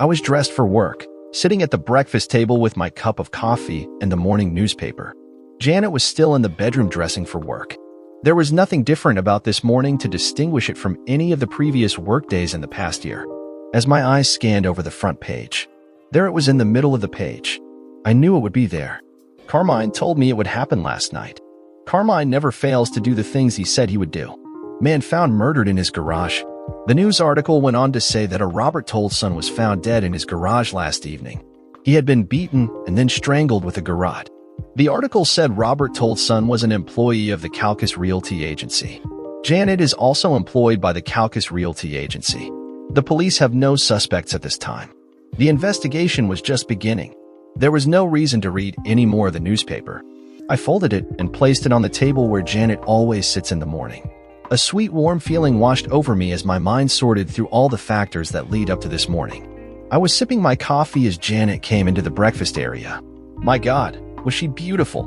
I was dressed for work, sitting at the breakfast table with my cup of coffee and the morning newspaper. Janet was still in the bedroom dressing for work. There was nothing different about this morning to distinguish it from any of the previous workdays in the past year. As my eyes scanned over the front page, there it was in the middle of the page. I knew it would be there. Carmine told me it would happen last night. Carmine never fails to do the things he said he would do. Man found murdered in his garage. The news article went on to say that a Robert Told son was found dead in his garage last evening. He had been beaten and then strangled with a garrote. The article said Robert Told son was an employee of the Calcas Realty Agency. Janet is also employed by the Calcas Realty Agency. The police have no suspects at this time. The investigation was just beginning. There was no reason to read any more of the newspaper. I folded it and placed it on the table where Janet always sits in the morning. A sweet, warm feeling washed over me as my mind sorted through all the factors that lead up to this morning. I was sipping my coffee as Janet came into the breakfast area. My God, was she beautiful?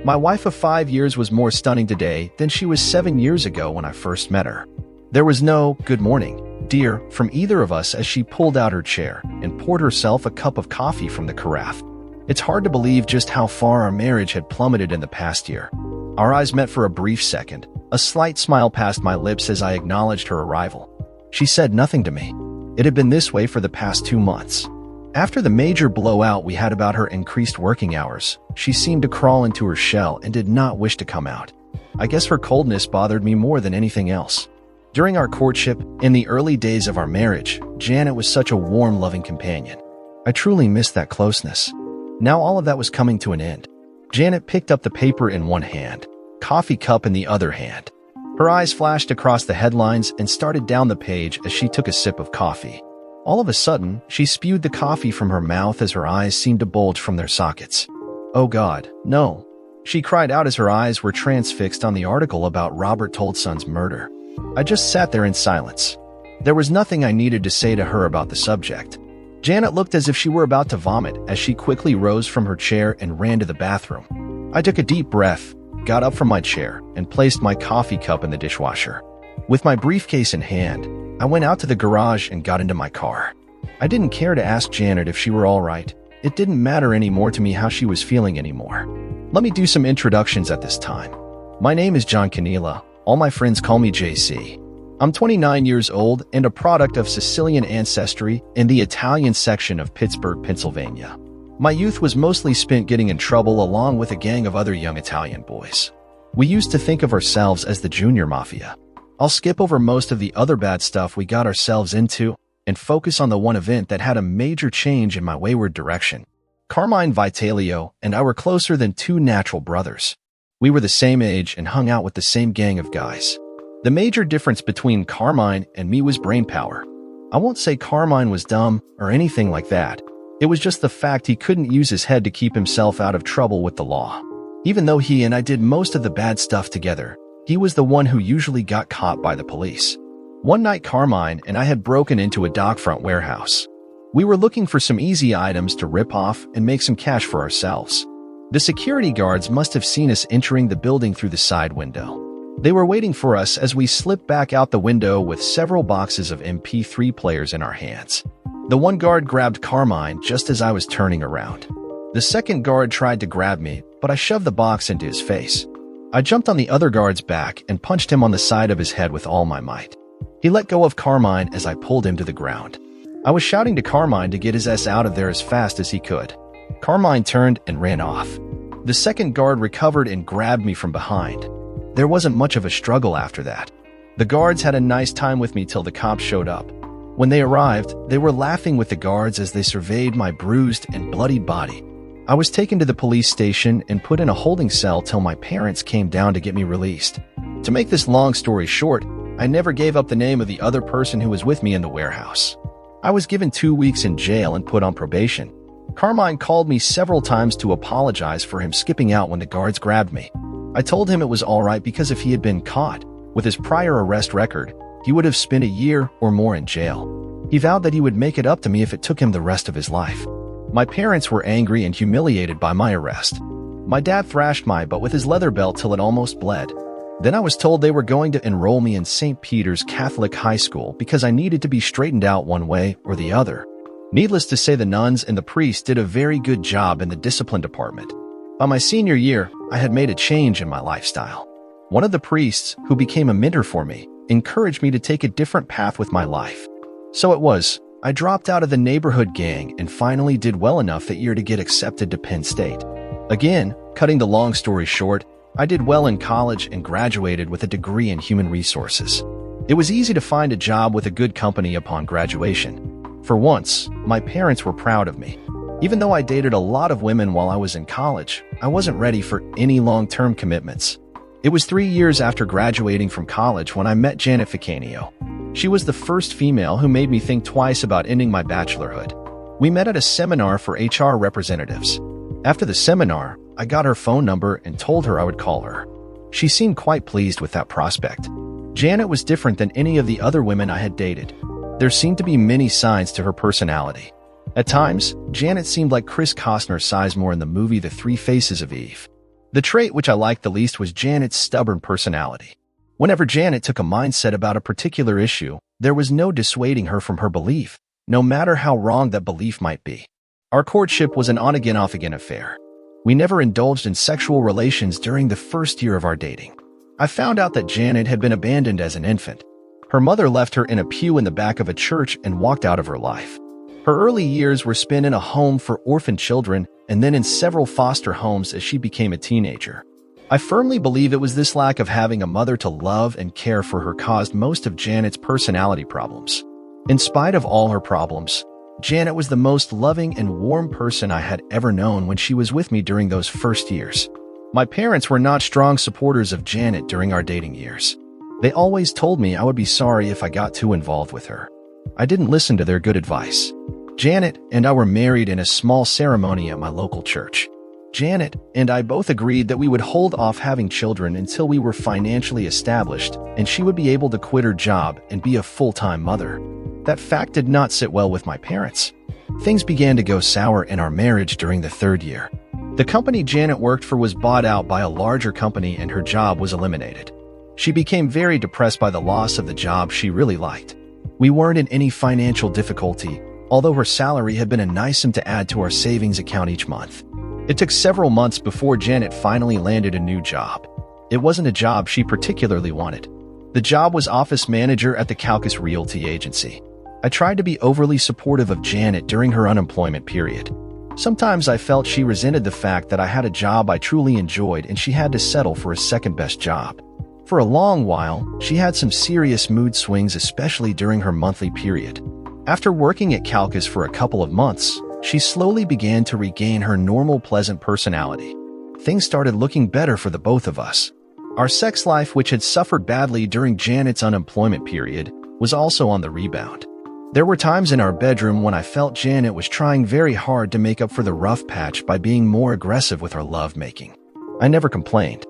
My wife of 5 years was more stunning today than she was 7 years ago when I first met her. There was no "good morning, dear" from either of us as she pulled out her chair and poured herself a cup of coffee from the carafe. It's hard to believe just how far our marriage had plummeted in the past year. Our eyes met for a brief second. A slight smile passed my lips as I acknowledged her arrival. She said nothing to me. It had been this way for the past 2 months. After the major blowout we had about her increased working hours, she seemed to crawl into her shell and did not wish to come out. I guess her coldness bothered me more than anything else. During our courtship, in the early days of our marriage, Janet was such a warm, loving companion. I truly missed that closeness. Now all of that was coming to an end. Janet picked up the paper in one hand, coffee cup in the other hand. Her eyes flashed across the headlines and started down the page as she took a sip of coffee. All of a sudden, she spewed the coffee from her mouth as her eyes seemed to bulge from their sockets. "Oh God, no!" she cried out as her eyes were transfixed on the article about Robert Told son's murder. I just sat there in silence. There was nothing I needed to say to her about the subject. Janet looked as if she were about to vomit as she quickly rose from her chair and ran to the bathroom. I took a deep breath, got up from my chair, and placed my coffee cup in the dishwasher. With my briefcase in hand, I went out to the garage and got into my car. I didn't care to ask Janet if she were all right. It didn't matter anymore to me how she was feeling anymore. Let me do some introductions at this time. My name is John Canila. All my friends call me JC. I'm 29 years old and a product of Sicilian ancestry in the Italian section of Pittsburgh, Pennsylvania. My youth was mostly spent getting in trouble along with a gang of other young Italian boys. We used to think of ourselves as the junior mafia. I'll skip over most of the other bad stuff we got ourselves into and focus on the one event that had a major change in my wayward direction. Carmine Vitalio and I were closer than two natural brothers. We were the same age and hung out with the same gang of guys. The major difference between Carmine and me was brain power. I won't say Carmine was dumb or anything like that. It was just the fact he couldn't use his head to keep himself out of trouble with the law. Even though he and I did most of the bad stuff together, he was the one who usually got caught by the police. One night Carmine and I had broken into a dockfront warehouse. We were looking for some easy items to rip off and make some cash for ourselves. The security guards must have seen us entering the building through the side window. They were waiting for us as we slipped back out the window with several boxes of MP3 players in our hands. The one guard grabbed Carmine just as I was turning around. The second guard tried to grab me, but I shoved the box into his face. I jumped on the other guard's back and punched him on the side of his head with all my might. He let go of Carmine as I pulled him to the ground. I was shouting to Carmine to get his ass out of there as fast as he could. Carmine turned and ran off. The second guard recovered and grabbed me from behind. There wasn't much of a struggle after that. The guards had a nice time with me till the cops showed up. When they arrived, they were laughing with the guards as they surveyed my bruised and bloodied body. I was taken to the police station and put in a holding cell till my parents came down to get me released. To make this long story short, I never gave up the name of the other person who was with me in the warehouse. I was given 2 weeks in jail and put on probation. Carmine called me several times to apologize for him skipping out when the guards grabbed me. I told him it was all right because if he had been caught, with his prior arrest record, he would have spent a year or more in jail. He vowed that he would make it up to me if it took him the rest of his life. My parents were angry and humiliated by my arrest. My dad thrashed my butt with his leather belt till it almost bled. Then I was told they were going to enroll me in St. Peter's Catholic High School because I needed to be straightened out one way or the other. Needless to say, the nuns and the priests did a very good job in the discipline department. By my senior year, I had made a change in my lifestyle. One of the priests, who became a mentor for me, encouraged me to take a different path with my life. So it was, I dropped out of the neighborhood gang and finally did well enough that year to get accepted to Penn State. Again, cutting the long story short, I did well in college and graduated with a degree in human resources. It was easy to find a job with a good company upon graduation. For once, my parents were proud of me. Even though I dated a lot of women while I was in college, I wasn't ready for any long-term commitments. It was 3 years after graduating from college when I met Janet Ficanio. She was the first female who made me think twice about ending my bachelorhood. We met at a seminar for HR representatives. After the seminar, I got her phone number and told her I would call her. She seemed quite pleased with that prospect. Janet was different than any of the other women I had dated. There seemed to be many sides to her personality. At times, Janet seemed like Chris Costner Sizemore in the movie The Three Faces of Eve. The trait which I liked the least was Janet's stubborn personality. Whenever Janet took a mindset about a particular issue, there was no dissuading her from her belief, no matter how wrong that belief might be. Our courtship was an on-again, off-again affair. We never indulged in sexual relations during the first year of our dating. I found out that Janet had been abandoned as an infant. Her mother left her in a pew in the back of a church and walked out of her life. Her early years were spent in a home for orphan children and then in several foster homes as she became a teenager. I firmly believe it was this lack of having a mother to love and care for her caused most of Janet's personality problems. In spite of all her problems, Janet was the most loving and warm person I had ever known when she was with me during those first years. My parents were not strong supporters of Janet during our dating years. They always told me I would be sorry if I got too involved with her. I didn't listen to their good advice. Janet and I were married in a small ceremony at my local church. Janet and I both agreed that we would hold off having children until we were financially established and she would be able to quit her job and be a full-time mother. That fact did not sit well with my parents. Things began to go sour in our marriage during the third year. The company Janet worked for was bought out by a larger company and her job was eliminated. She became very depressed by the loss of the job she really liked. We weren't in any financial difficulty, although her salary had been a nice sum to add to our savings account each month. It took several months before Janet finally landed a new job. It wasn't a job she particularly wanted. The job was office manager at the Caucus Realty Agency. I tried to be overly supportive of Janet during her unemployment period. Sometimes I felt she resented the fact that I had a job I truly enjoyed and she had to settle for a second-best job. For a long while, she had some serious mood swings, especially during her monthly period. After working at Caucus for a couple of months, she slowly began to regain her normal pleasant personality. Things started looking better for the both of us. Our sex life, which had suffered badly during Janet's unemployment period, was also on the rebound. There were times in our bedroom when I felt Janet was trying very hard to make up for the rough patch by being more aggressive with her lovemaking. I never complained.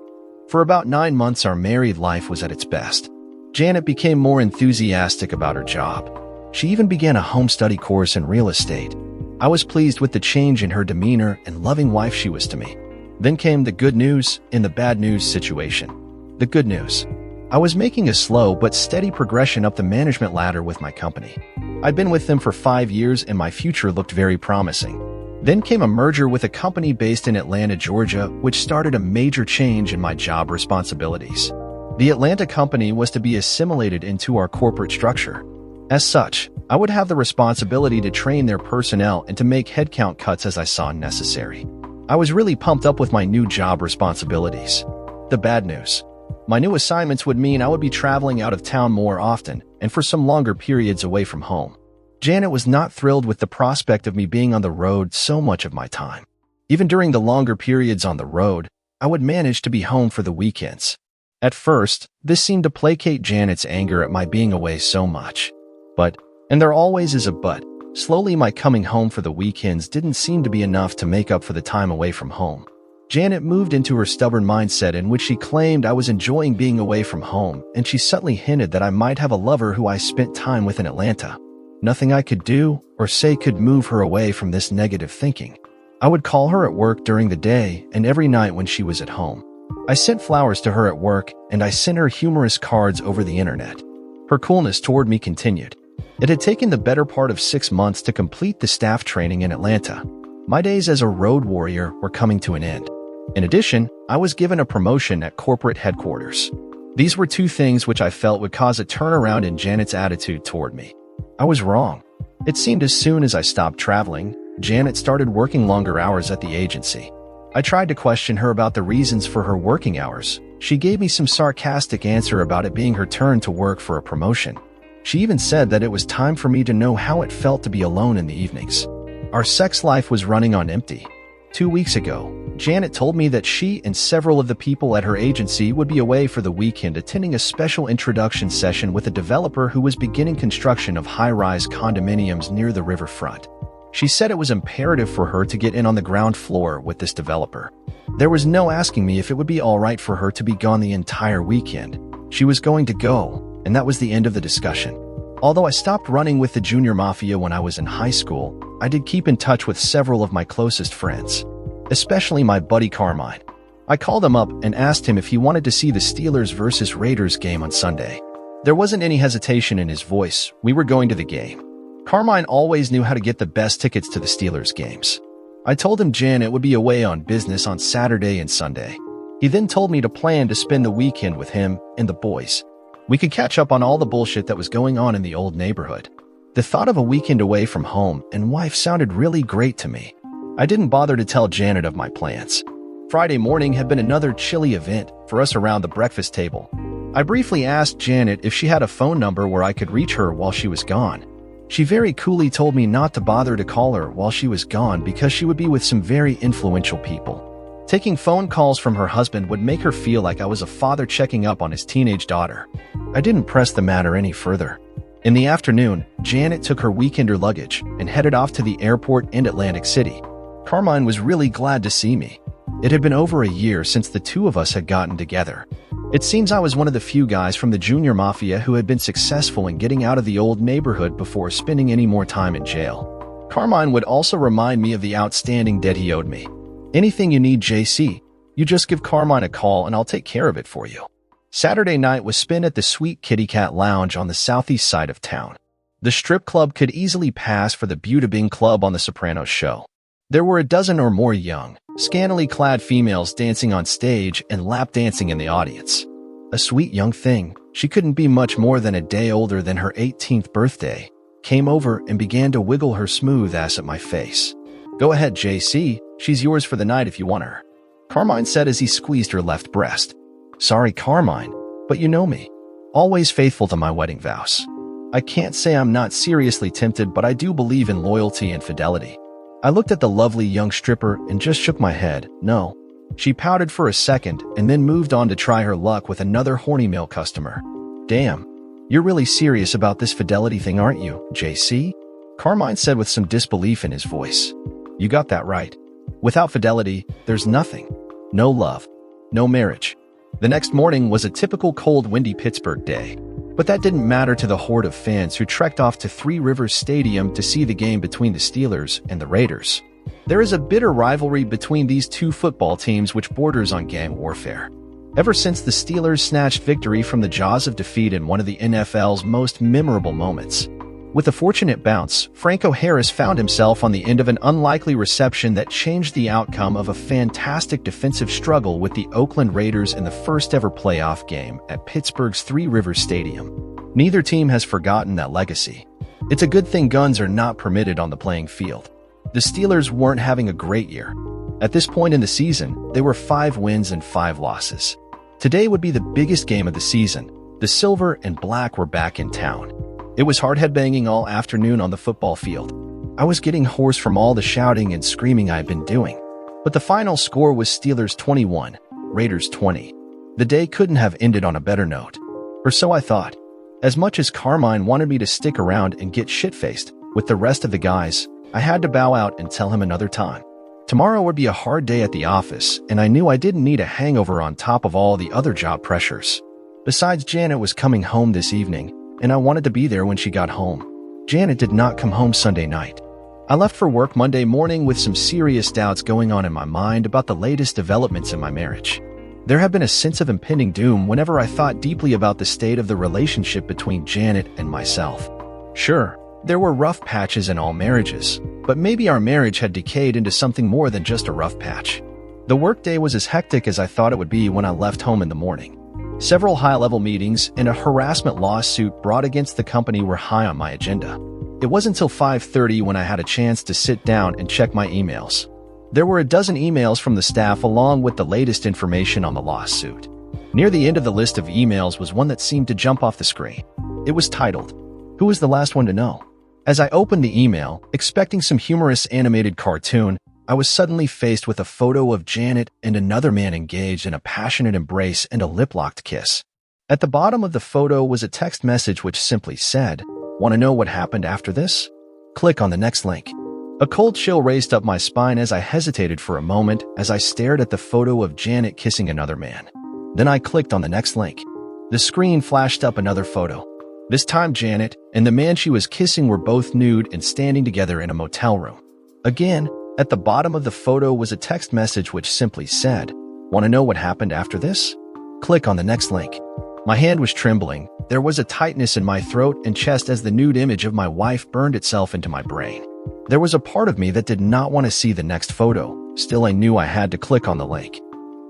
For about 9 months, our married life was at its best. Janet became more enthusiastic about her job. She even began a home study course in real estate. I was pleased with the change in her demeanor and loving wife she was to me. Then came the good news in the bad news situation. The good news. I was making a slow but steady progression up the management ladder with my company. I'd been with them for 5 years and my future looked very promising. Then came a merger with a company based in Atlanta, Georgia, which started a major change in my job responsibilities. The Atlanta company was to be assimilated into our corporate structure. As such, I would have the responsibility to train their personnel and to make headcount cuts as I saw necessary. I was really pumped up with my new job responsibilities. The bad news. My new assignments would mean I would be traveling out of town more often and for some longer periods away from home. Janet was not thrilled with the prospect of me being on the road so much of my time. Even during the longer periods on the road, I would manage to be home for the weekends. At first, this seemed to placate Janet's anger at my being away so much. But, and there always is a but, slowly my coming home for the weekends didn't seem to be enough to make up for the time away from home. Janet moved into her stubborn mindset in which she claimed I was enjoying being away from home, and she subtly hinted that I might have a lover who I spent time with in Atlanta. Nothing I could do or say could move her away from this negative thinking. I would call her at work during the day and every night when she was at home. I sent flowers to her at work and I sent her humorous cards over the internet. Her coolness toward me continued. It had taken the better part of 6 months to complete the staff training in Atlanta. My days as a road warrior were coming to an end. In addition, I was given a promotion at corporate headquarters. These were two things which I felt would cause a turnaround in Janet's attitude toward me. I was wrong. It seemed as soon as I stopped traveling, Janet started working longer hours at the agency. I tried to question her about the reasons for her working hours. She gave me some sarcastic answer about it being her turn to work for a promotion. She even said that it was time for me to know how it felt to be alone in the evenings. Our sex life was running on empty. 2 weeks ago, Janet told me that she and several of the people at her agency would be away for the weekend attending a special introduction session with a developer who was beginning construction of high-rise condominiums near the riverfront. She said it was imperative for her to get in on the ground floor with this developer. There was no asking me if it would be all right for her to be gone the entire weekend. She was going to go, and that was the end of the discussion. Although I stopped running with the junior mafia when I was in high school, I did keep in touch with several of my closest friends, especially my buddy Carmine. I called him up and asked him if he wanted to see the Steelers versus Raiders game on Sunday. There wasn't any hesitation in his voice. We were going to the game. Carmine always knew how to get the best tickets to the Steelers games. I told him Janet would be away on business on Saturday and Sunday. He then told me to plan to spend the weekend with him and the boys. We could catch up on all the bullshit that was going on in the old neighborhood. The thought of a weekend away from home and wife sounded really great to me. I didn't bother to tell Janet of my plans. Friday morning had been another chilly event for us around the breakfast table. I briefly asked Janet if she had a phone number where I could reach her while she was gone. She very coolly told me not to bother to call her while she was gone because she would be with some very influential people. Taking phone calls from her husband would make her feel like I was a father checking up on his teenage daughter. I didn't press the matter any further. In the afternoon, Janet took her weekender luggage and headed off to the airport in Atlantic City. Carmine was really glad to see me. It had been over a year since the two of us had gotten together. It seems I was one of the few guys from the junior mafia who had been successful in getting out of the old neighborhood before spending any more time in jail. Carmine would also remind me of the outstanding debt he owed me. Anything you need, JC, you just give Carmine a call and I'll take care of it for you. Saturday night was spent at the Sweet Kitty Cat Lounge on the southeast side of town. The strip club could easily pass for the Beauty Bing Club on The Sopranos show. There were a dozen or more young, scantily clad females dancing on stage and lap dancing in the audience. A sweet young thing, she couldn't be much more than a day older than her 18th birthday, came over and began to wiggle her smooth ass at my face. Go ahead, JC, she's yours for the night if you want her, Carmine said as he squeezed her left breast. Sorry, Carmine, but you know me. Always faithful to my wedding vows. I can't say I'm not seriously tempted, but I do believe in loyalty and fidelity. I looked at the lovely young stripper and just shook my head. No. She pouted for a second and then moved on to try her luck with another horny male customer. Damn, you're really serious about this fidelity thing, aren't you, JC? Carmine said with some disbelief in his voice. You got that right. Without fidelity, there's nothing. No love. No marriage. The next morning was a typical cold, windy Pittsburgh day. But that didn't matter to the horde of fans who trekked off to Three Rivers Stadium to see the game between the Steelers and the Raiders. There is a bitter rivalry between these two football teams which borders on gang warfare. Ever since the Steelers snatched victory from the jaws of defeat in one of the NFL's most memorable moments. With a fortunate bounce, Franco Harris found himself on the end of an unlikely reception that changed the outcome of a fantastic defensive struggle with the Oakland Raiders in the first-ever playoff game at Pittsburgh's Three Rivers Stadium. Neither team has forgotten that legacy. It's a good thing guns are not permitted on the playing field. The Steelers weren't having a great year. At this point in the season, they were 5 wins and 5 losses. Today would be the biggest game of the season. The Silver and Black were back in town. It was hard headbanging all afternoon on the football field. I was getting hoarse from all the shouting and screaming I had been doing. But the final score was Steelers 21, Raiders 20. The day couldn't have ended on a better note. Or so I thought. As much as Carmine wanted me to stick around and get shit-faced with the rest of the guys, I had to bow out and tell him another time. Tomorrow would be a hard day at the office, and I knew I didn't need a hangover on top of all the other job pressures. Besides, Janet was coming home this evening, and I wanted to be there when she got home. Janet did not come home Sunday night. I left for work Monday morning with some serious doubts going on in my mind about the latest developments in my marriage. There had been a sense of impending doom whenever I thought deeply about the state of the relationship between Janet and myself. Sure, there were rough patches in all marriages, but maybe our marriage had decayed into something more than just a rough patch. The workday was as hectic as I thought it would be when I left home in the morning. Several high-level meetings and a harassment lawsuit brought against the company were high on my agenda. It wasn't until 5:30 when I had a chance to sit down and check my emails. There were a dozen emails from the staff along with the latest information on the lawsuit. Near the end of the list of emails was one that seemed to jump off the screen. It was titled, "Who was the last one to know?" As I opened the email, expecting some humorous animated cartoon, I was suddenly faced with a photo of Janet and another man engaged in a passionate embrace and a lip-locked kiss. At the bottom of the photo was a text message which simply said, "Want to know what happened after this? Click on the next link." A cold chill raced up my spine as I hesitated for a moment as I stared at the photo of Janet kissing another man. Then I clicked on the next link. The screen flashed up another photo. This time Janet and the man she was kissing were both nude and standing together in a motel room. Again, at the bottom of the photo was a text message which simply said, "Want to know what happened after this? Click on the next link." My hand was trembling. There was a tightness in my throat and chest as the nude image of my wife burned itself into my brain. There was a part of me that did not want to see the next photo. Still, I knew I had to click on the link.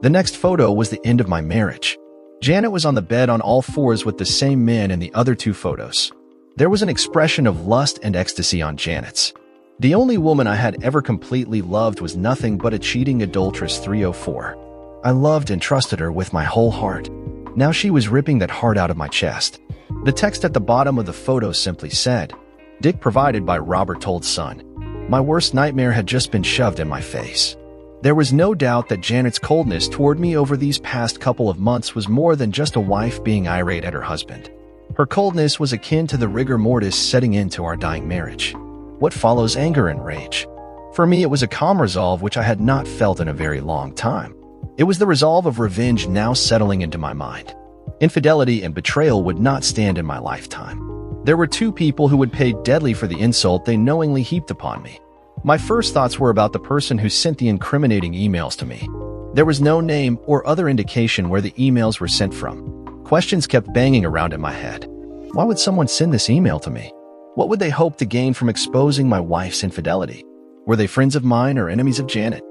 The next photo was the end of my marriage. Janet was on the bed on all fours with the same men in the other two photos. There was an expression of lust and ecstasy on Janet's. The only woman I had ever completely loved was nothing but a cheating adulteress 304. I loved and trusted her with my whole heart. Now she was ripping that heart out of my chest. The text at the bottom of the photo simply said, "Dick provided by Robert told son." My worst nightmare had just been shoved in my face. There was no doubt that Janet's coldness toward me over these past couple of months was more than just a wife being irate at her husband. Her coldness was akin to the rigor mortis setting into our dying marriage. What follows anger and rage? For me, it was a calm resolve which I had not felt in a very long time. It was the resolve of revenge now settling into my mind. Infidelity and betrayal would not stand in my lifetime. There were two people who would pay deadly for the insult they knowingly heaped upon me. My first thoughts were about the person who sent the incriminating emails to me. There was no name or other indication where the emails were sent from. Questions kept banging around in my head. Why would someone send this email to me? What would they hope to gain from exposing my wife's infidelity? Were they friends of mine or enemies of Janet?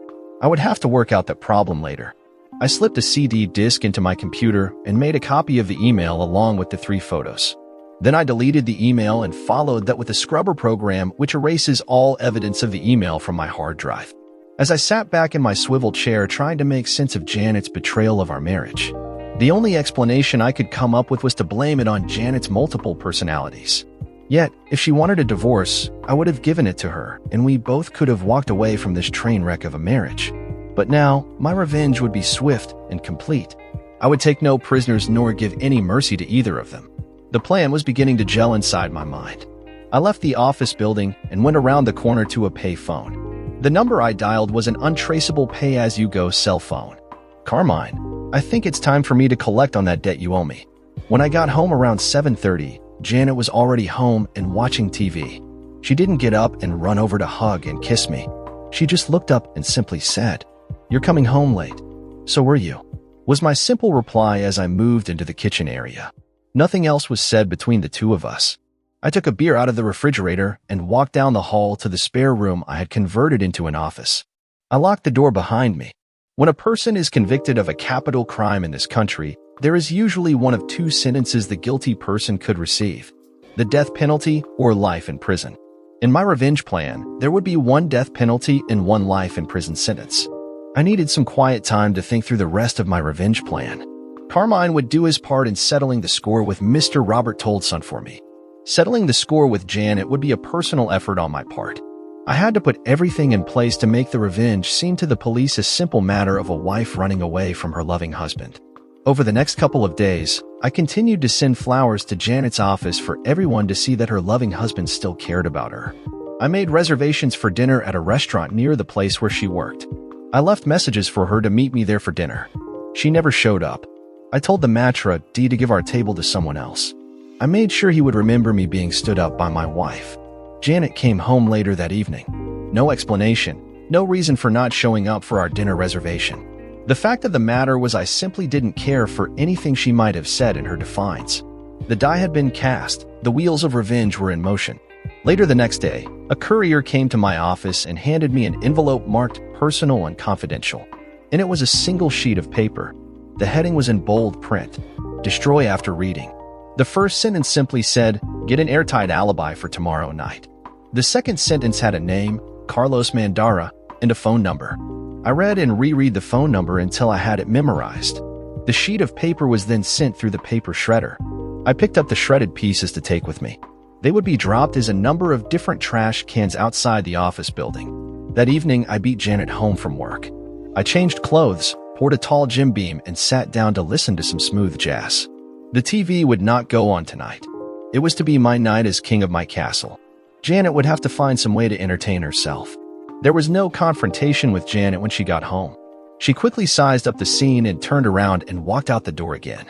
I would have to work out that problem later. I slipped a CD disc into my computer and made a copy of the email along with the 3 photos. Then I deleted the email and followed that with a scrubber program which erases all evidence of the email from my hard drive. As I sat back in my swivel chair trying to make sense of Janet's betrayal of our marriage, the only explanation I could come up with was to blame it on Janet's multiple personalities. Yet, if she wanted a divorce, I would have given it to her, and we both could have walked away from this train wreck of a marriage. But now, my revenge would be swift and complete. I would take no prisoners nor give any mercy to either of them. The plan was beginning to gel inside my mind. I left the office building and went around the corner to a pay phone. The number I dialed was an untraceable pay-as-you-go cell phone. "Carmine, I think it's time for me to collect on that debt you owe me." When I got home around 7:30, Janet was already home and watching TV. She didn't get up and run over to hug and kiss me. She just looked up and simply said, "You're coming home late. So were you," was my simple reply as I moved into the kitchen area. Nothing else was said between the two of us. I took a beer out of the refrigerator and walked down the hall to the spare room I had converted into an office. I locked the door behind me. When a person is convicted of a capital crime in this country, there is usually one of 2 sentences the guilty person could receive: the death penalty or life in prison. In my revenge plan, there would be 1 death penalty and 1 life in prison sentence. I needed some quiet time to think through the rest of my revenge plan. Carmine would do his part in settling the score with Mr. Robert Toldson for me. Settling the score with Janet would be a personal effort on my part. I had to put everything in place to make the revenge seem to the police a simple matter of a wife running away from her loving husband. Over the next couple of days, I continued to send flowers to Janet's office for everyone to see that her loving husband still cared about her. I made reservations for dinner at a restaurant near the place where she worked. I left messages for her to meet me there for dinner. She never showed up. I told the maitre d' to give our table to someone else. I made sure he would remember me being stood up by my wife. Janet came home later that evening. No explanation, no reason for not showing up for our dinner reservation. The fact of the matter was I simply didn't care for anything she might have said in her defiance. The die had been cast. The wheels of revenge were in motion. Later the next day, a courier came to my office and handed me an envelope marked personal and confidential. And it was a single sheet of paper. The heading was in bold print, "Destroy after reading." The first sentence simply said, "Get an airtight alibi for tomorrow night." The second sentence had a name, Carlos Mandara, and a phone number. I read and reread the phone number until I had it memorized. The sheet of paper was then sent through the paper shredder. I picked up the shredded pieces to take with me. They would be dropped as a number of different trash cans outside the office building. That evening, I beat Janet home from work. I changed clothes, poured a tall Jim Beam, and sat down to listen to some smooth jazz. The TV would not go on tonight. It was to be my night as king of my castle. Janet would have to find some way to entertain herself. There was no confrontation with Janet when she got home. She quickly sized up the scene and turned around and walked out the door again.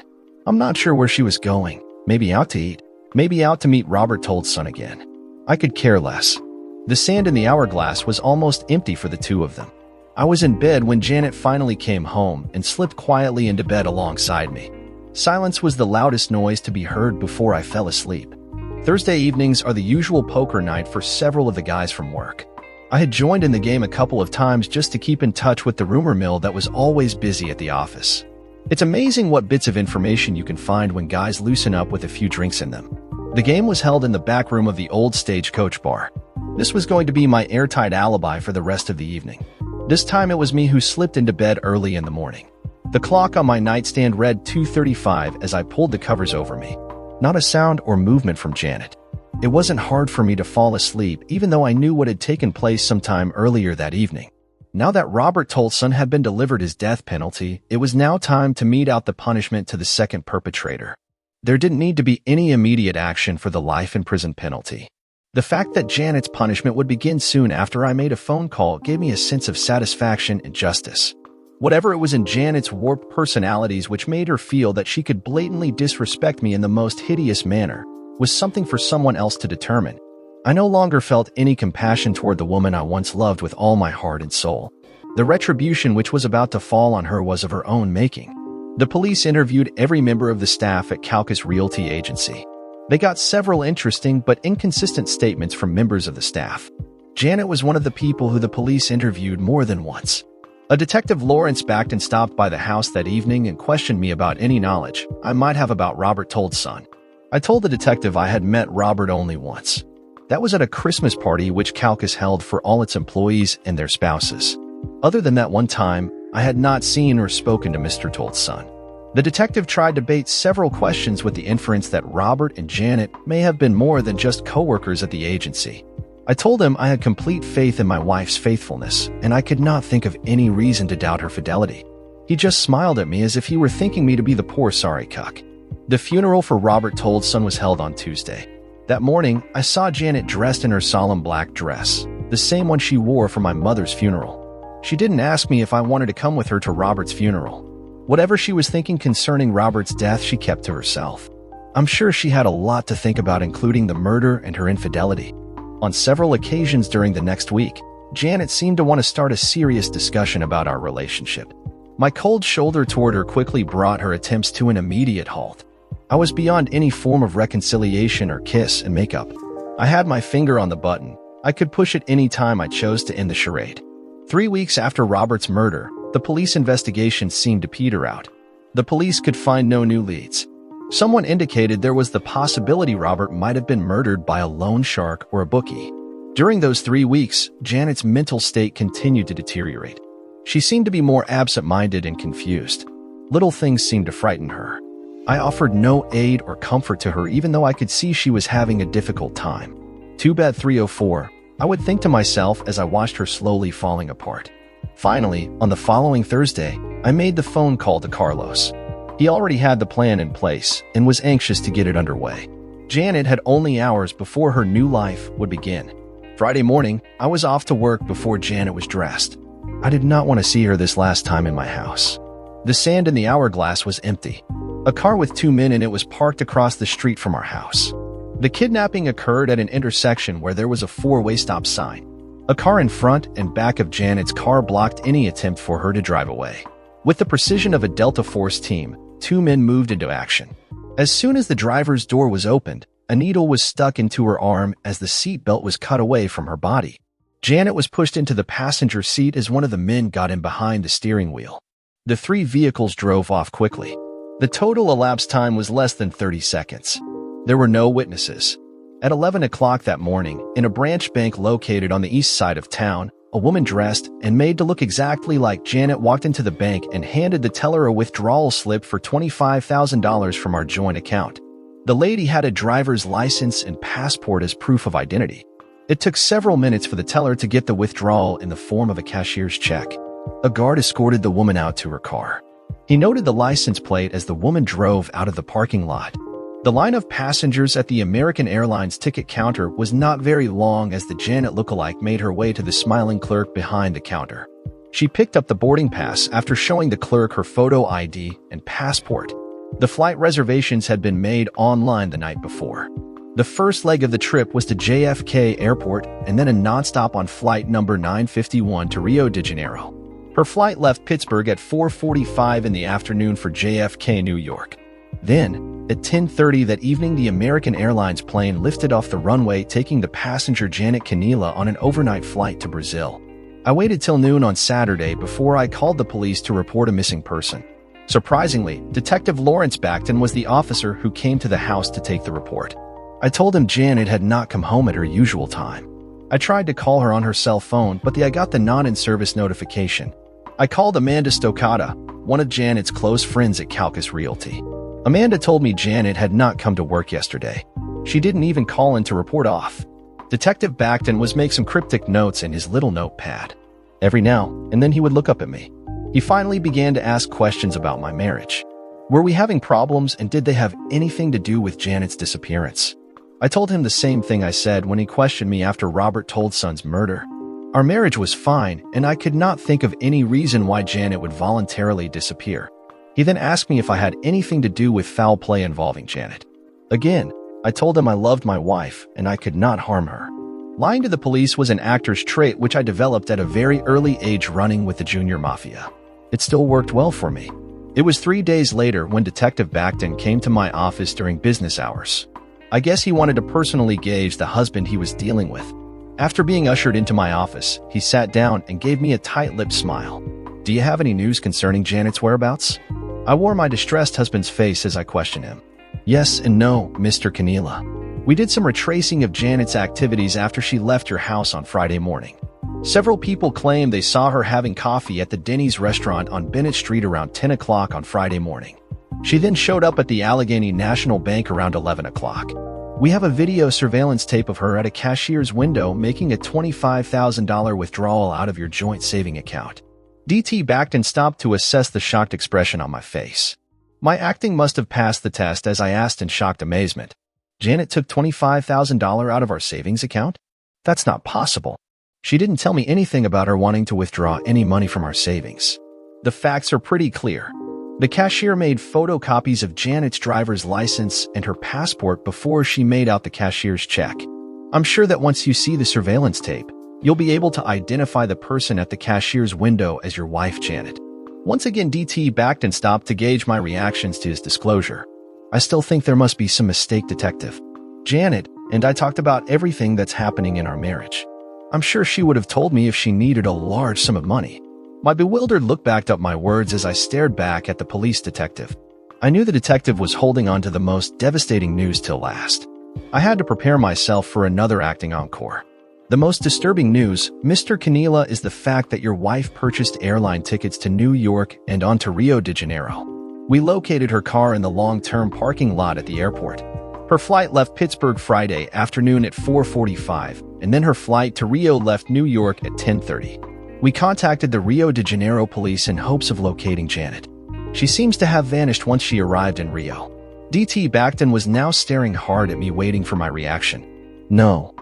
I'm not sure where she was going. Maybe out to eat. Maybe out to meet Robert Toldson again. I could care less. The sand in the hourglass was almost empty for the two of them. I was in bed when Janet finally came home and slipped quietly into bed alongside me. Silence was the loudest noise to be heard before I fell asleep. Thursday evenings are the usual poker night for several of the guys from work. I had joined in the game a couple of times just to keep in touch with the rumor mill that was always busy at the office. It's amazing what bits of information you can find when guys loosen up with a few drinks in them. The game was held in the back room of the old Stagecoach bar. This was going to be my airtight alibi for the rest of the evening. This time it was me who slipped into bed early in the morning. The clock on my nightstand read 2:35 as I pulled the covers over me. Not a sound or movement from Janet. It wasn't hard for me to fall asleep, even though I knew what had taken place sometime earlier that evening. Now that Robert Toldson had been delivered his death penalty, it was now time to mete out the punishment to the second perpetrator. There didn't need to be any immediate action for the life in prison penalty. The fact that Janet's punishment would begin soon after I made a phone call gave me a sense of satisfaction and justice. Whatever it was in Janet's warped personalities which made her feel that she could blatantly disrespect me in the most hideous manner was something for someone else to determine. I no longer felt any compassion toward the woman I once loved with all my heart and soul. The retribution which was about to fall on her was of her own making. The police interviewed every member of the staff at Calcas Realty Agency. They got several interesting but inconsistent statements from members of the staff. Janet was one of the people who the police interviewed more than once. A detective Lawrence backed and stopped by the house that evening and questioned me about any knowledge I might have about Robert Toldson. I told the detective I had met Robert only once. That was at a Christmas party which Calcas held for all its employees and their spouses. Other than that one time, I had not seen or spoken to Mr. Toldson. The detective tried to bait several questions with the inference that Robert and Janet may have been more than just co-workers at the agency. I told him I had complete faith in my wife's faithfulness, and I could not think of any reason to doubt her fidelity. He just smiled at me as if he were thinking me to be the poor sorry cuck. The funeral for Robert Toldson was held on Tuesday. That morning, I saw Janet dressed in her solemn black dress, the same one she wore for my mother's funeral. She didn't ask me if I wanted to come with her to Robert's funeral. Whatever she was thinking concerning Robert's death, she kept to herself. I'm sure she had a lot to think about, including the murder and her infidelity. On several occasions during the next week, Janet seemed to want to start a serious discussion about our relationship. My cold shoulder toward her quickly brought her attempts to an immediate halt. I was beyond any form of reconciliation or kiss and makeup. I had my finger on the button. I could push it any time I chose to end the charade. 3 weeks after Robert's murder, the police investigation seemed to peter out. The police could find no new leads. Someone indicated there was the possibility Robert might have been murdered by a loan shark or a bookie. During those 3 weeks, Janet's mental state continued to deteriorate. She seemed to be more absent-minded and confused. Little things seemed to frighten her. I offered no aid or comfort to her even though I could see she was having a difficult time. Too bad 304, I would think to myself as I watched her slowly falling apart. Finally, on the following Thursday, I made the phone call to Carlos. He already had the plan in place and was anxious to get it underway. Janet had only hours before her new life would begin. Friday morning, I was off to work before Janet was dressed. I did not want to see her this last time in my house. The sand in the hourglass was empty. A car with 2 men in it was parked across the street from our house. The kidnapping occurred at an intersection where there was a 4-way stop sign. A car in front and back of Janet's car blocked any attempt for her to drive away. With the precision of a Delta Force team, 2 men moved into action. As soon as the driver's door was opened, a needle was stuck into her arm as the seatbelt was cut away from her body. Janet was pushed into the passenger seat as one of the men got in behind the steering wheel. The three vehicles drove off quickly. The total elapsed time was less than 30 seconds. There were no witnesses. At 11 o'clock that morning, in a branch bank located on the east side of town, a woman dressed and made to look exactly like Janet walked into the bank and handed the teller a withdrawal slip for $25,000 from our joint account. The lady had a driver's license and passport as proof of identity. It took several minutes for the teller to get the withdrawal in the form of a cashier's check. A guard escorted the woman out to her car. He noted the license plate as the woman drove out of the parking lot. The line of passengers at the American Airlines ticket counter was not very long as the Janet lookalike made her way to the smiling clerk behind the counter. She picked up the boarding pass after showing the clerk her photo ID and passport. The flight reservations had been made online the night before. The first leg of the trip was to JFK Airport and then a nonstop on flight number 951 to Rio de Janeiro. Her flight left Pittsburgh at 4:45 in the afternoon for JFK, New York. Then, at 10:30 that evening, the American Airlines plane lifted off the runway, taking the passenger Janet Canela on an overnight flight to Brazil. I waited till noon on Saturday before I called the police to report a missing person. Surprisingly, Detective Lawrence Backton was the officer who came to the house to take the report. I told him Janet had not come home at her usual time. I tried to call her on her cell phone, but I got the non-in-service notification. I called Amanda Stoccata, one of Janet's close friends at Calcas Realty. Amanda told me Janet had not come to work yesterday. She didn't even call in to report off. Detective Backton was make some cryptic notes in his little notepad. Every now and then he would look up at me. He finally began to ask questions about my marriage. Were we having problems, and did they have anything to do with Janet's disappearance? I told him the same thing I said when he questioned me after Robert Tolson's murder. Our marriage was fine, and I could not think of any reason why Janet would voluntarily disappear. He then asked me if I had anything to do with foul play involving Janet. Again, I told him I loved my wife and I could not harm her. Lying to the police was an actor's trait which I developed at a very early age running with the junior mafia. It still worked well for me. It was 3 days later when Detective Backton came to my office during business hours. I guess he wanted to personally gauge the husband he was dealing with. After being ushered into my office, he sat down and gave me a tight-lipped smile. "Do you have any news concerning Janet's whereabouts?" I wore my distressed husband's face as I questioned him. "Yes and no, Mr. Canela. We did some retracing of Janet's activities after she left your house on Friday morning. Several people claim they saw her having coffee at the Denny's restaurant on Bennett Street around 10 o'clock on Friday morning. She then showed up at the Allegheny National Bank around 11 o'clock. We have a video surveillance tape of her at a cashier's window making a $25,000 withdrawal out of your joint saving account." DT Backton stopped to assess the shocked expression on my face. My acting must have passed the test as I asked in shocked amazement, "Janet took $25,000 out of our savings account? That's not possible. She didn't tell me anything about her wanting to withdraw any money from our savings." The facts are pretty clear. The cashier made photocopies of Janet's driver's license and her passport before she made out the cashier's check. I'm sure that once you see the surveillance tape, you'll be able to identify the person at the cashier's window as your wife, Janet. Once again, DT Backton stopped to gauge my reactions to his disclosure. "I still think there must be some mistake, Detective. Janet and I talked about everything that's happening in our marriage. I'm sure she would have told me if she needed a large sum of money." My bewildered look backed up my words as I stared back at the police detective. I knew the detective was holding on to the most devastating news till last. I had to prepare myself for another acting encore. "The most disturbing news, Mr. Canela, is the fact that your wife purchased airline tickets to New York and on to Rio de Janeiro. We located her car in the long-term parking lot at the airport. Her flight left Pittsburgh Friday afternoon at 4:45, and then her flight to Rio left New York at 10:30. We contacted the Rio de Janeiro police in hopes of locating Janet. She seems to have vanished once she arrived in Rio." DT Backton was now staring hard at me, waiting for my reaction. No.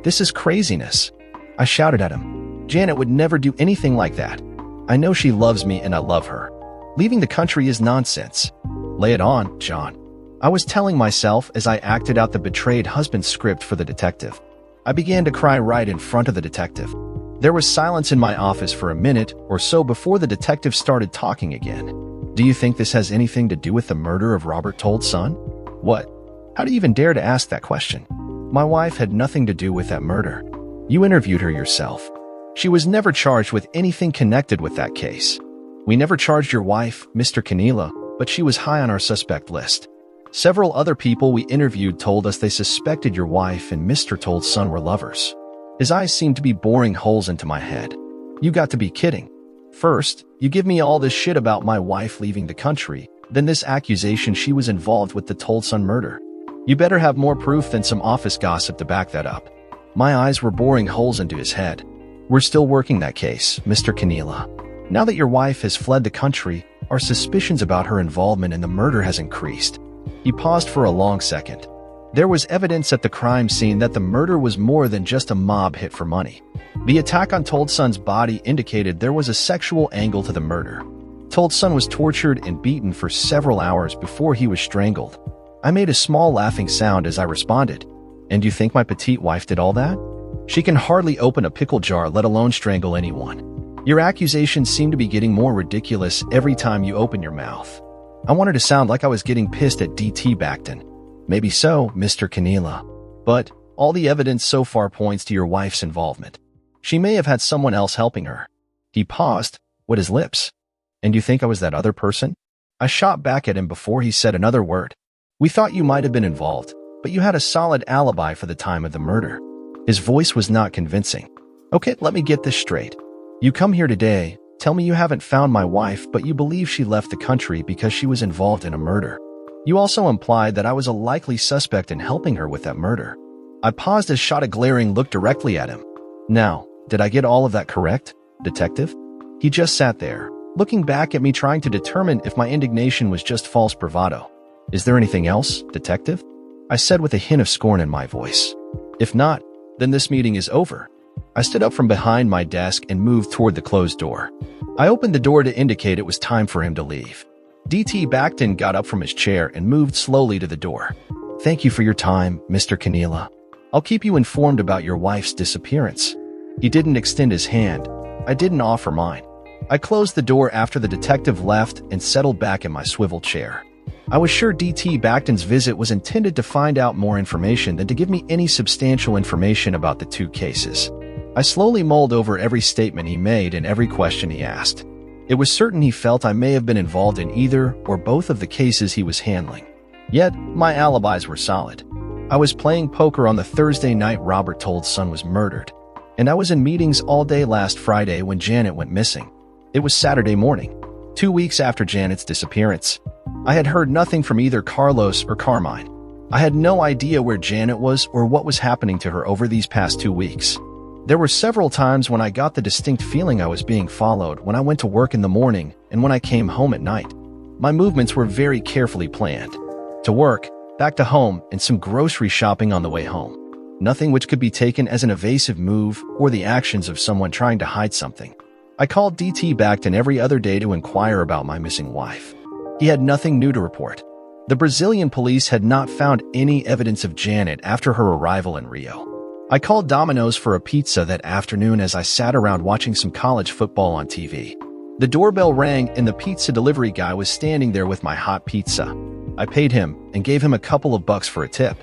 This is craziness." I shouted at him. "Janet would never do anything like that. I know she loves me and I love her. Leaving the country is nonsense." "Lay it on, John," I was telling myself as I acted out the betrayed husband script for the detective. I began to cry right in front of the detective. There was silence in my office for a minute or so before the detective started talking again. Do you think this has anything to do with the murder of Robert Told's son? What? How do you even dare to ask that question? My wife had nothing to do with that murder. You interviewed her yourself. She was never charged with anything connected with that case. We never charged your wife, Mr. Canela, but she was high on our suspect list. Several other people we interviewed told us they suspected your wife and Mr. Told's son were lovers. His eyes seemed to be boring holes into my head. You got to be kidding. First, you give me all this shit about my wife leaving the country, then this accusation she was involved with the Told son murder. You better have more proof than some office gossip to back that up. My eyes were boring holes into his head. We're still working that case, Mr. Canela. Now that your wife has fled the country, our suspicions about her involvement in the murder has increased. He paused for a long second. There was evidence at the crime scene that the murder was more than just a mob hit for money. The attack on Told son's body indicated there was a sexual angle to the murder. Told son was tortured and beaten for several hours before he was strangled. I made a small laughing sound as I responded. And you think my petite wife did all that? She can hardly open a pickle jar, let alone strangle anyone. Your accusations seem to be getting more ridiculous every time you open your mouth. I wanted to sound like I was getting pissed at DT Backton. Maybe so, Mr. Canela. But all the evidence so far points to your wife's involvement. She may have had someone else helping her. He paused, wet his lips. And you think I was that other person? I shot back at him before he said another word. We thought you might have been involved, but you had a solid alibi for the time of the murder. His voice was not convincing. Okay, let me get this straight. You come here today, tell me you haven't found my wife, but you believe she left the country because she was involved in a murder. You also implied that I was a likely suspect in helping her with that murder. I paused as shot a glaring look directly at him. Now, did I get all of that correct, detective? He just sat there, looking back at me, trying to determine if my indignation was just false bravado. Is there anything else, detective? I said with a hint of scorn in my voice. If not, then this meeting is over. I stood up from behind my desk and moved toward the closed door. I opened the door to indicate it was time for him to leave. DT Backton got up from his chair and moved slowly to the door. Thank you for your time, Mr. Canela. I'll keep you informed about your wife's disappearance. He didn't extend his hand. I didn't offer mine. I closed the door after the detective left and settled back in my swivel chair. I was sure DT Backton's visit was intended to find out more information than to give me any substantial information about the two cases. I slowly mulled over every statement he made and every question he asked. It was certain he felt I may have been involved in either or both of the cases he was handling. Yet, my alibis were solid. I was playing poker on the Thursday night Robert Told's son was murdered, and I was in meetings all day last Friday when Janet went missing. It was Saturday morning, 2 weeks after Janet's disappearance. I had heard nothing from either Carlos or Carmine. I had no idea where Janet was or what was happening to her over these past 2 weeks. There were several times when I got the distinct feeling I was being followed when I went to work in the morning and when I came home at night. My movements were very carefully planned. To work, back to home, and some grocery shopping on the way home. Nothing which could be taken as an evasive move or the actions of someone trying to hide something. I called DT Backton every other day to inquire about my missing wife. He had nothing new to report. The Brazilian police had not found any evidence of Janet after her arrival in Rio. I called Domino's for a pizza that afternoon as I sat around watching some college football on TV. The doorbell rang and the pizza delivery guy was standing there with my hot pizza. I paid him and gave him a couple of bucks for a tip.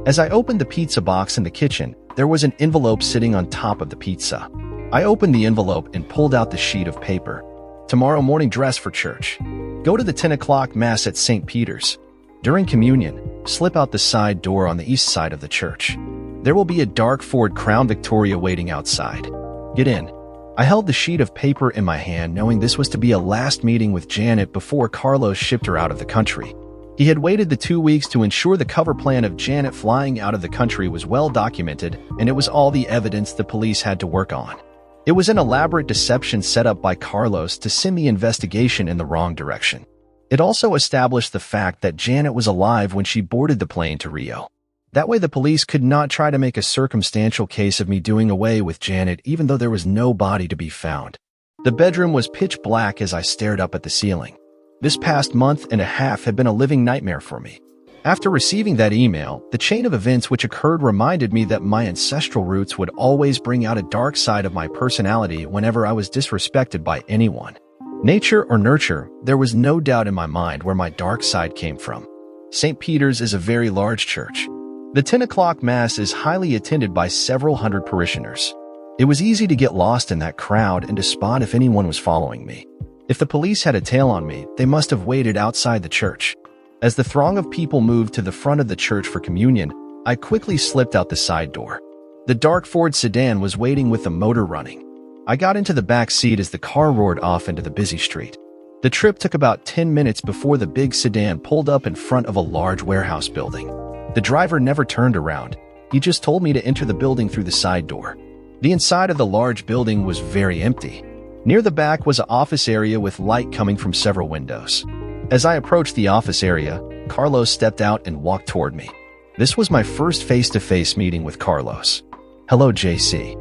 As I opened the pizza box in the kitchen, there was an envelope sitting on top of the pizza. I opened the envelope and pulled out the sheet of paper. Tomorrow morning, dress for church. Go to the 10 o'clock mass at St. Peter's. During communion, slip out the side door on the east side of the church. There will be a dark Ford Crown Victoria waiting outside. Get in. I held the sheet of paper in my hand, knowing this was to be a last meeting with Janet before Carlos shipped her out of the country. He had waited the 2 weeks to ensure the cover plan of Janet flying out of the country was well documented, and it was all the evidence the police had to work on. It was an elaborate deception set up by Carlos to send the investigation in the wrong direction. It also established the fact that Janet was alive when she boarded the plane to Rio. That way the police could not try to make a circumstantial case of me doing away with Janet even though there was no body to be found. The bedroom was pitch black as I stared up at the ceiling. This past month and a half had been a living nightmare for me. After receiving that email, the chain of events which occurred reminded me that my ancestral roots would always bring out a dark side of my personality whenever I was disrespected by anyone. Nature or nurture, there was no doubt in my mind where my dark side came from. St. Peter's is a very large church. The 10 o'clock Mass is highly attended by several hundred parishioners. It was easy to get lost in that crowd and to spot if anyone was following me. If the police had a tail on me, they must have waited outside the church. As the throng of people moved to the front of the church for communion, I quickly slipped out the side door. The dark Ford sedan was waiting with the motor running. I got into the back seat as the car roared off into the busy street. The trip took about 10 minutes before the big sedan pulled up in front of a large warehouse building. The driver never turned around. He just told me to enter the building through the side door. The inside of the large building was very empty. Near the back was an office area with light coming from several windows. As I approached the office area, Carlos stepped out and walked toward me. This was my first face-to-face meeting with Carlos. "Hello, JC."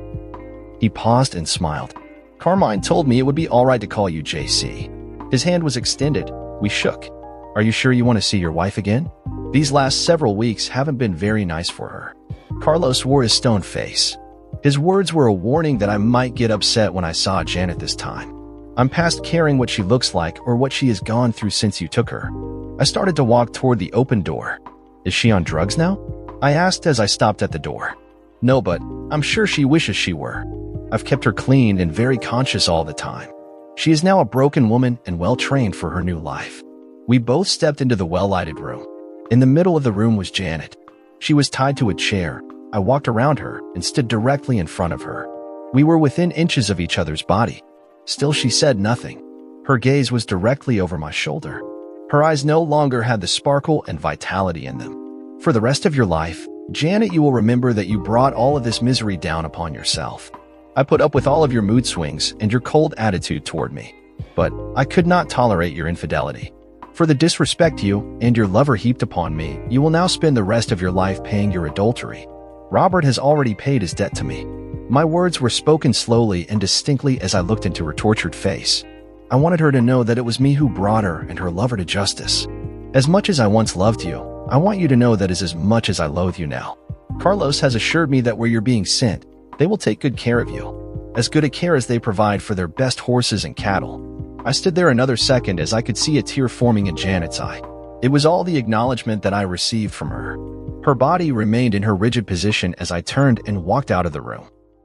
He paused and smiled. "Carmine told me it would be all right to call you JC." His hand was extended. We shook. "Are you sure you want to see your wife again? These last several weeks haven't been very nice for her." Carlos wore his stone face. His words were a warning that I might get upset when I saw Janet this time. "I'm past caring what she looks like or what she has gone through since you took her." I started to walk toward the open door. "Is she on drugs now?" I asked as I stopped at the door. "No, but I'm sure she wishes she were. I've kept her clean and very conscious all the time. She is now a broken woman and well-trained for her new life." We both stepped into the well-lighted room. In the middle of the room was Janet. She was tied to a chair. I walked around her and stood directly in front of her. We were within inches of each other's body. Still, she said nothing. Her gaze was directly over my shoulder. Her eyes no longer had the sparkle and vitality in them. "For the rest of your life, Janet, you will remember that you brought all of this misery down upon yourself. I put up with all of your mood swings and your cold attitude toward me. But I could not tolerate your infidelity. For the disrespect you and your lover heaped upon me, you will now spend the rest of your life paying your adultery. Robert has already paid his debt to me." My words were spoken slowly and distinctly as I looked into her tortured face. I wanted her to know that it was me who brought her and her lover to justice. "As much as I once loved you, I want you to know that is as much as I loathe you now. Carlos has assured me that where you're being sent, they will take good care of you. As good a care as they provide for their best horses and cattle." I stood there another second as I could see a tear forming in Janet's eye. It was all the acknowledgement that I received from her. Her body remained in her rigid position as I turned and walked out of the room.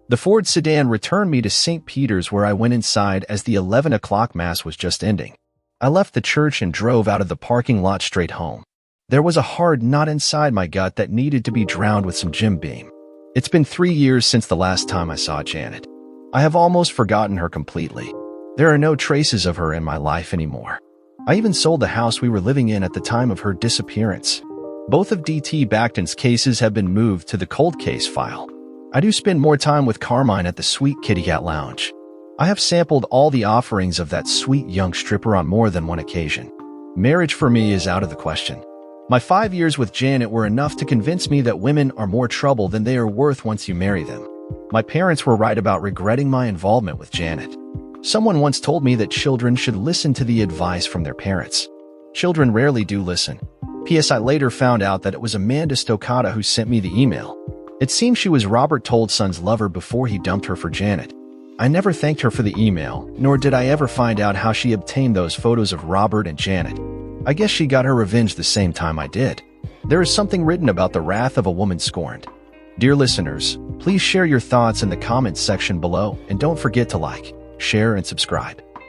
The Ford sedan returned me to St. Peter's, where I went inside as the 11 o'clock Mass was just ending. I left the church and drove out of the parking lot straight home. There was a hard knot inside my gut that needed to be drowned with some Jim Beam. It's been 3 years since the last time I saw Janet. I have almost forgotten her completely. There are no traces of her in my life anymore. I even sold the house we were living in at the time of her disappearance. Both of DT Bacton's cases have been moved to the cold case file. I do spend more time with Carmine at the Sweet Kitty Cat Lounge. I have sampled all the offerings of that sweet young stripper on more than one occasion. Marriage for me is out of the question. My 5 years with Janet were enough to convince me that women are more trouble than they are worth once you marry them. My parents were right about regretting my involvement with Janet. Someone once told me that children should listen to the advice from their parents. Children rarely do listen. P.S. I later found out that it was Amanda Stoccata who sent me the email. It seems she was Robert Toldson's lover before he dumped her for Janet. I never thanked her for the email, nor did I ever find out how she obtained those photos of Robert and Janet. I guess she got her revenge the same time I did. There is something written about the wrath of a woman scorned. Dear listeners, please share your thoughts in the comments section below and don't forget to like, share, and subscribe.